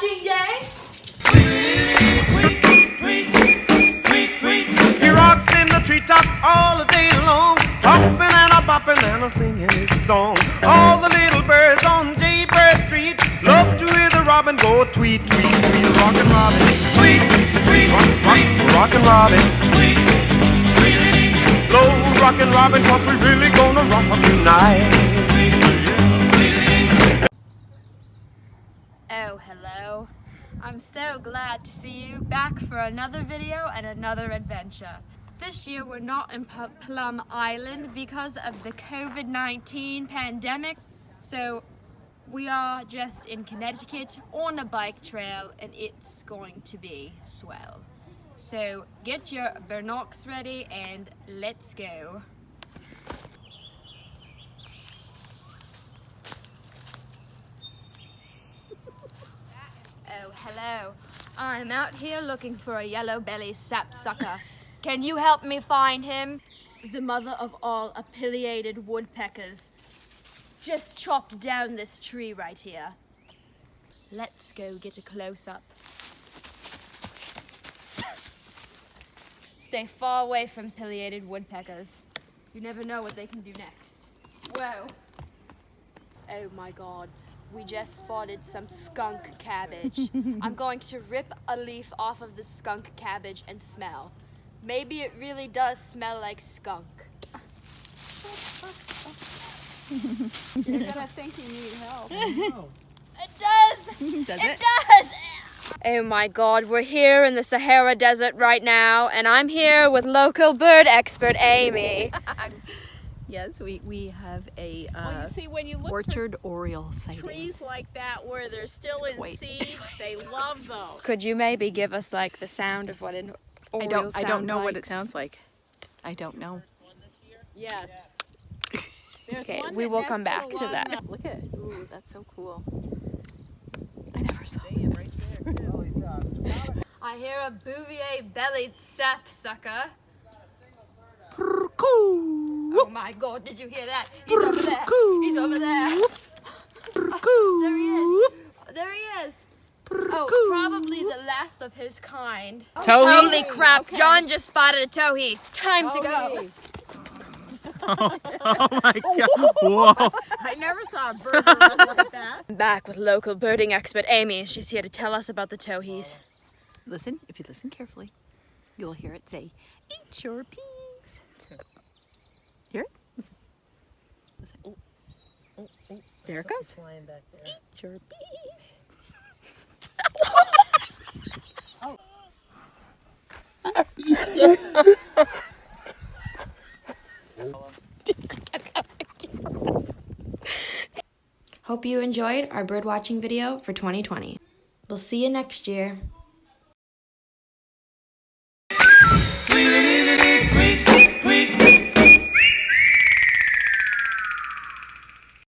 birdwatching day. He rocks in the treetop all the day long, hopping and a bopping and a singing his song. All the little birds on Jaybird Street love to hear the robin go tweet, tweet, tweet. Rockin' Robin, tweet, tweet, rockin' Robin, tweet, tweet. Blow rockin' Robin, 'cause we really gonna rock tonight. Oh, hello. I'm so glad to see you back for another video and another adventure. This year we're not in Plum Island because of the COVID-19 pandemic, so we are just in Connecticut on a bike trail and it's going to be swell. So get your binocs ready and let's go. Oh, hello. I'm out here looking for a yellow-bellied sapsucker. Can you help me find him? The mother of all pileated woodpeckers just chopped down this tree right here. Let's go get a close-up. Stay far away from pileated woodpeckers. You never know what they can do next. Whoa. Oh my God. We just spotted some skunk cabbage. I'm going to rip a leaf off of the skunk cabbage and smell. Maybe it really does smell like skunk. You're gonna think you need help. It does! Does it does! Oh my God, we're here in the Sahara Desert right now, and I'm here with local bird expert Amy. Yes, we have a Well, you see, when you look orchard oriole for sighting. trees like that where they're still in seed, they love those. Could you maybe give us like the sound of what an oriole I don't know what it likes? sounds like. I don't know. Yes. There's Okay, one we that will nests come back to along that. the- Look at it. Ooh, that's so cool. I never saw it. I hear a bouvier-bellied sapsucker. Oh my God, did you hear that? He's over there. He's over there. Oh, there he is. There he is. Oh, probably the last of his kind. Towhee? Holy crap, John just spotted a towhee. Time to go. Oh my God! Whoa! I never saw a bird run like that. I'm back with local birding expert Amy. She's here to tell us about the towhees. Listen, if you listen carefully, you'll hear it say, "Eat your peas." Hear it? Listen. Listen. Oh, there it goes. Eat your peas. Hope you enjoyed our birdwatching video for 2020. We'll see you next year.